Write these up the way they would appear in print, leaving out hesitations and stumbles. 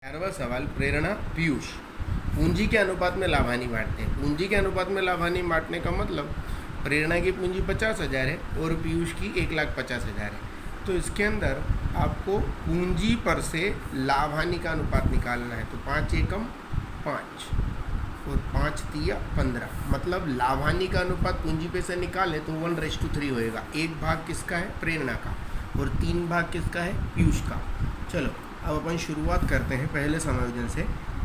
11वां सवाल प्रेरणा पीयूष पूंजी के अनुपात में लाभानी बांटते हैं। पूंजी के अनुपात में लाभानी बांटने का मतलब प्रेरणा की पूंजी 50,000 है और पीयूष की 1,50,000 है। तो इसके अंदर आपको पूंजी पर से लाभानी का अनुपात निकालना है। तो 5 एकम 5 और 5 तिया 15, मतलब लाभानी का अनुपात पूंजी पे से निकालें तो 1:3 होएगा। एक भाग किसका है? प्रेरणा का, और 3 भाग किसका है? पीयूष का। चलो अब अपन शुरुआत करते हैं पहले समायोजन से।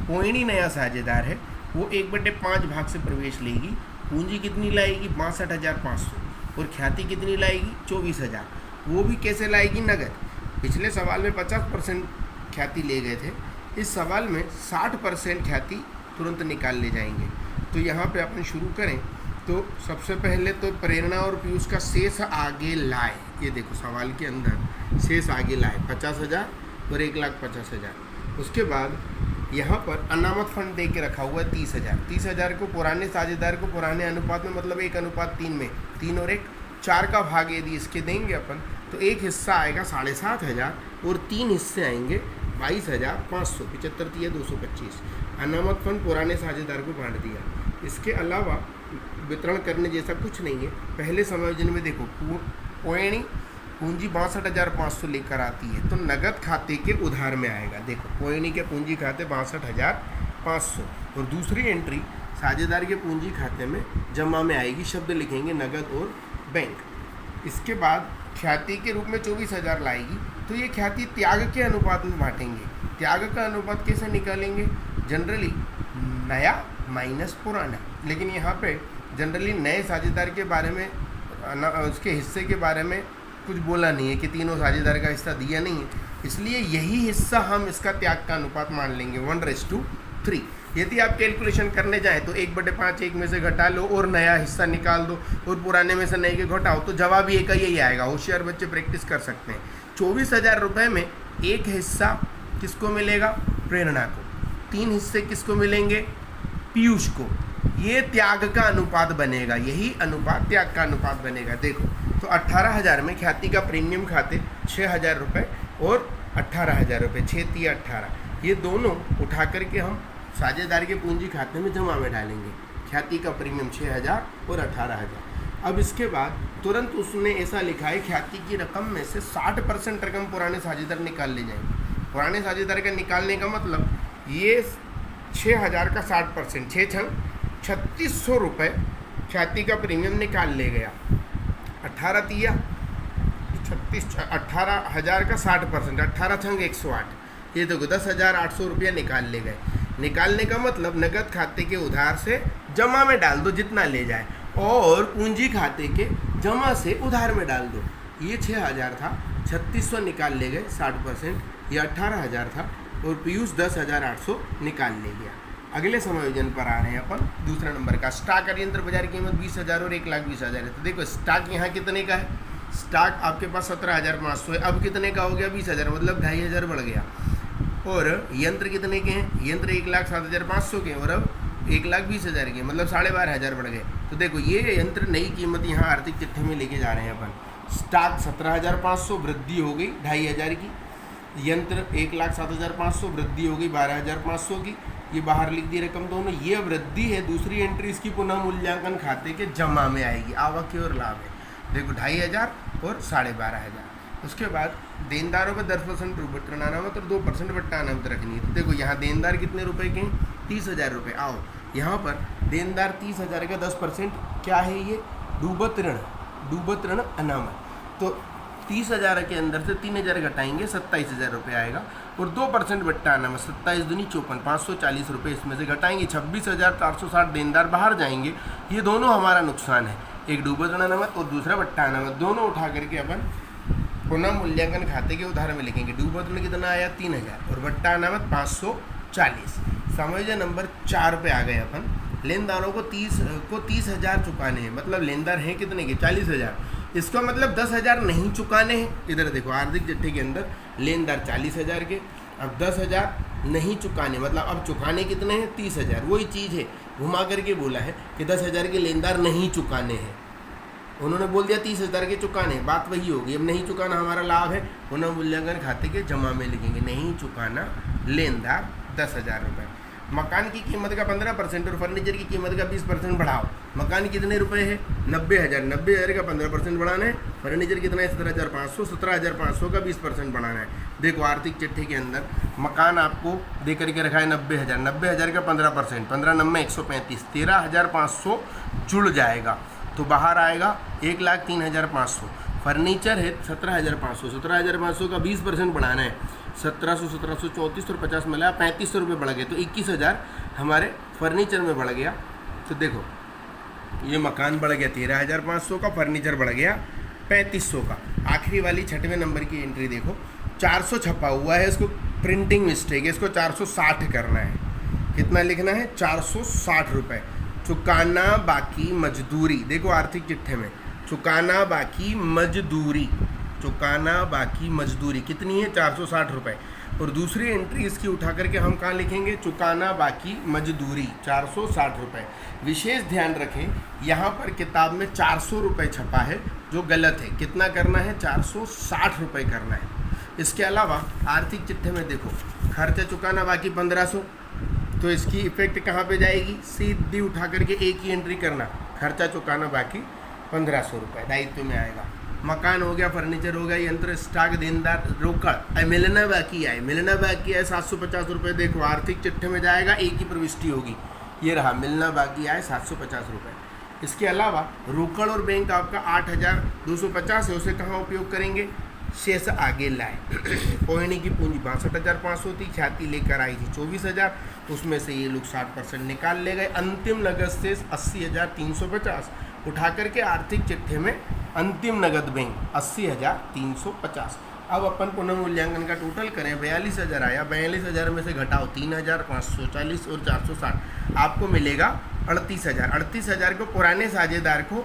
पोइणी नया साझेदार है, वो 1/5 भाग से प्रवेश लेगी। पूंजी कितनी लाएगी? 62,500। और ख्याति कितनी लाएगी? 24,000। वो भी कैसे लाएगी? नगद। पिछले सवाल में 50% ख्याति ले गए थे, इस सवाल में 60% ख्याति तुरंत निकाल ले जाएंगे। तो यहाँ पे अपन शुरू करें तो सबसे पहले तो प्रेरणा और पीयूष का शेष आगे लाए। ये देखो सवाल के अंदर शेष आगे लाए 50,000 और 1,50,000। उसके बाद यहाँ पर अनामत फंड दे के रखा हुआ है 30,000। 30,000 को पुराने साझेदार को पुराने अनुपात में, मतलब 1:3 में 3 और 1 4 का भाग यदि इसके देंगे अपन तो एक हिस्सा आएगा 7,500 और 3 हिस्से आएंगे 22,500। 75 तिया 225। अनामत फंड पुराने साझेदार को बांट दिया। इसके अलावा वितरण करने जैसा कुछ नहीं है। पहले समायोजन में देखो पोइणी पूंजी 62,500 लेकर आती है तो नगद खाते के उधार में आएगा। देखो पोइणी के पूंजी खाते 62,500 और दूसरी एंट्री साझेदार के पूंजी खाते में जमा में आएगी। शब्द लिखेंगे नगद और बैंक। इसके बाद ख्याति के रूप में 24,000 लाएगी तो ये ख्याति त्याग के अनुपात में बांटेंगे। त्याग का अनुपात कैसे निकालेंगे? जनरली नया माइनस पुराना, लेकिन यहाँ पे जनरली नए साझेदार के बारे में उसके हिस्से के बारे में कुछ बोला नहीं है कि तीनों साझेदार का हिस्सा दिया नहीं है, इसलिए यही हिस्सा हम इसका त्याग का अनुपात मान लेंगे 1:3। यदि आप कैलकुलेशन करने जाएं तो 1/5 एक में से घटा लो और नया हिस्सा निकाल दो और पुराने में से नए के घटाओ तो जवाब एक का यही आएगा। होशियार बच्चे प्रैक्टिस कर सकते हैं। 24,000 रुपये में एक हिस्सा किसको मिलेगा? प्रेरणा को। 3 हिस्से किसको मिलेंगे? पीयूष को। ये त्याग का अनुपात बनेगा, यही अनुपात त्याग का अनुपात बनेगा। देखो तो 18,000 में ख्याति का प्रीमियम खाते 6,000 रुपये और 18,000 रुपये, 6 तिया 18, ये दोनों उठा करके हम साझेदार के पूंजी खाते में जमा में डालेंगे। ख्याति का प्रीमियम 6,000 और 18,000। अब इसके बाद तुरंत उसने ऐसा लिखा है ख्याति की रकम में से 60% रकम पुराने साझेदार निकाल ले जाएंगे। पुराने साझेदार का निकालने का मतलब ये 6,000 का 60%, 6 छंग 3,600 रुपये ख्याति का प्रीमियम निकाल ले गया। 18 तिया 36, 18,000 का 60%, 18 छंग 108, ये देखो 10,800 रुपया निकाल ले गए। निकालने का मतलब नगद खाते के उधार से जमा में डाल दो जितना ले जाए, और पूंजी खाते के जमा से उधार में डाल दो। ये 6,000 था, 3,600 निकाल ले गए 60%, ये 18,000 था और पीयूष 10,800 निकाल ले गया। अगले समायोजन पर आ रहे हैं अपन दूसरा नंबर का। स्टॉक अरियंत्र बाजार कीमत 20,000 और 1,20,000 है। तो देखो स्टॉक यहाँ कितने का है? स्टॉक आपके पास 17,500 है, अब कितने का हो गया? 20,000, मतलब 2,500 बढ़ गया। और यंत्र कितने के हैं? यंत्र 1,07,500 के और अब 1,20,000 के, मतलब 12,500 बढ़ गए। तो देखो ये यंत्र नई कीमत यहाँ आर्थिक चिट्ठी में लेके जा रहे हैं अपन। स्टॉक 17,500 वृद्धि हो गई 2,500 की, यंत्र 1,07,500 वृद्धि हो गई 12,500 की, ये बाहर लिख दी रकम दोनों। ये वृद्धि है, दूसरी एंट्री इसकी पुनः मूल्यांकन खाते के जमा में आएगी। आवक की और लाभ है, देखो 2,500 और 12,500। उसके बाद देनदारों पर 10% वितरण अनामत और 2% बट्टा अनामत रखनी है। तो देखो यहाँ देनदार कितने रुपए के हैं? 30,000 रुपये। आओ यहाँ पर देनदार 30,000 का 10% क्या है? ये डूबत ऋण अनामत। तो 30,000 के अंदर से 3,000 घटाएंगे 27,000 रुपये आएगा और 2% बट्टा अनामत 27 दूनी 54, 540 रुपये इसमें से घटाएंगे। 26,460 देनदार बाहर जाएंगे। ये दोनों हमारा नुकसान है, एक डूबत ऋण अनामत और दूसरा बट्टा अनामत, दोनों उठा करके अपन पुनः मूल्यांकन खाते के उधार में लिखेंगे। डूबत ऋण कितना आया? 3,000 और बट्टा अनामत 540। समायोजन नंबर 4 पे आ गए अपन। लेनदारों को 30,000 चुकाने हैं, मतलब लेनदार हैं कितने के? 40,000। इसका मतलब 10,000 नहीं चुकाने हैं। इधर देखो आर्थिक चिट्ठी के अंदर लेनदार 40,000 के, अब 10,000 नहीं चुकाने, मतलब अब चुकाने कितने हैं? 30,000। वही चीज़ है, घुमा करके बोला है कि 10,000 के लेनदार नहीं चुकाने हैं। उन्होंने बोल दिया 30,000 के चुकाने, बात वही होगी। अब नहीं चुकाना हमारा लाभ है, पुनः मूल्यांकन खाते के जमा में लिखेंगे। नहीं चुकाना लेनदार 10,000 रुपये। मकान की कीमत का 15% और फर्नीचर की कीमत का 20% बढ़ाओ। मकान कितने रुपए है? 90,000। 90,000 का 15% बढ़ाना है। फर्नीचर कितना है? 17,500। 17,500 का 20% बढ़ाना है। देखो आर्थिक चिट्ठी के अंदर मकान आपको दे करके रखा है 90,000। 90,000 का 15%, 15 9 135, 13,500 जुड़ जाएगा तो बाहर आएगा 1,03,500। फर्नीचर है 17,500। 17,500 का 20% बढ़ाना है। 1,700, 1,734 और 50 मिला 3,500 रुपये बढ़ गए तो 21,000 हमारे फर्नीचर में बढ़ गया। तो देखो ये मकान बढ़ गया 13,500 का, फर्नीचर बढ़ गया 3,500 का। आखिरी वाली 6वें नंबर की एंट्री देखो, 400 छपा हुआ है, इसको प्रिंटिंग मिस्टेक है, इसको 460 करना है। कितना लिखना है? 460 रुपये। चुकाना बाकी मजदूरी, देखो आर्थिक चिट्ठे में चुकाना बाकी मजदूरी, चुकाना बाकी मजदूरी कितनी है? 460 रुपये। और दूसरी एंट्री इसकी उठा करके हम कहाँ लिखेंगे? चुकाना बाकी मजदूरी 460 रुपये। विशेष ध्यान रखें यहाँ पर किताब में 400 रुपये छपा है जो गलत है। कितना करना है? 460 रुपये करना है। इसके अलावा आर्थिक चिट्ठे में देखो खर्चा चुकाना बाकी 1,500, तो इसकी इफेक्ट कहाँ पे जाएगी? सीधी उठा करके एक ही एंट्री करना, खर्चा चुकाना बाकी 1,500 रुपये दायित्व में आएगा। मकान हो गया, फर्नीचर हो गया, यंत्र, स्टॉक, देनदार, रोकड़, मिलना बाकी आए, मिलना बाकी आए 750 रुपये। देखो आर्थिक चिट्ठे में जाएगा, एक ही प्रविष्टि होगी, ये रहा मिलना बाकी आए 750 रुपये। इसके अलावा रोकड़ और बैंक आपका 8,250 है, उसे कहाँ उपयोग करेंगे? शेष आगे लाए। कोयनी की पूंजी 62,500 थी, ख्याति लेकर आई थी 24,000, उसमें से ये लोग 60% निकाल ले गए। अंतिम नगद शेष 80,350 उठा करके आर्थिक चिट्ठे में अंतिम नगद बैंक 80,350। अब अपन पुनर्मूल्यांकन का टोटल करें, 42,000 आया, 42,000 में से घटाओ 3,540 और 460, आपको मिलेगा 38,000। 38,000 को पुराने साझेदार को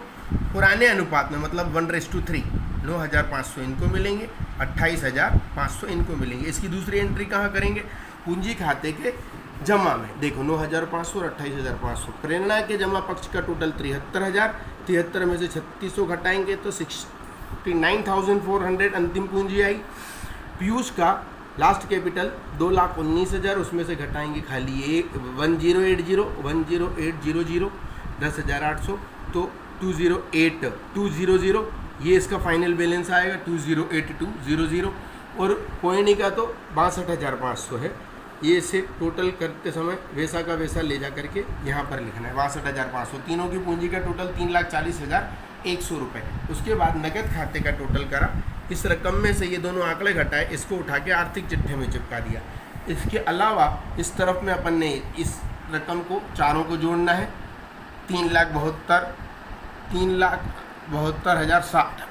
पुराने अनुपात में मतलब 1:3 9,500 इनको मिलेंगे, 28,500 इनको मिलेंगे। इसकी दूसरी एंट्री कहाँ करेंगे? पूंजी खाते के जमा में। देखो 9,500 और 28,500। प्रेरणा के जमा पक्ष का टोटल 73,000। 73 में से 3,600 घटाएंगे तो 69,400 अंतिम पूंजी आई। पीयूष का लास्ट कैपिटल 2,19,000, उसमें से घटाएंगे खाली 10,800 10,800 तो 208,200 ये इसका फाइनल बैलेंस आएगा 208,200। और कोयनी का तो 62,500 है, ये इसे टोटल करते समय वैसा का वैसा ले जा करके यहाँ पर लिखना है 62,500। तीनों की पूंजी का टोटल 3,40,100 रुपये। उसके बाद नगद खाते का टोटल करा, इस रकम में से ये दोनों आंकड़े घटाए, इसको उठा के आर्थिक चिट्ठे में चिपका दिया। इसके अलावा इस तरफ में अपन ने इस रकम को चारों को जोड़ना है, 3,72,060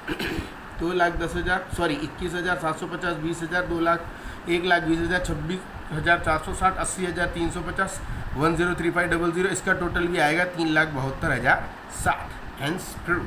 2,10,000 सॉरी 21,750 20,000 2,00,000 1,20,000 26,460 80,350 103500। इसका टोटल भी आएगा 3,72,060। Hence prove.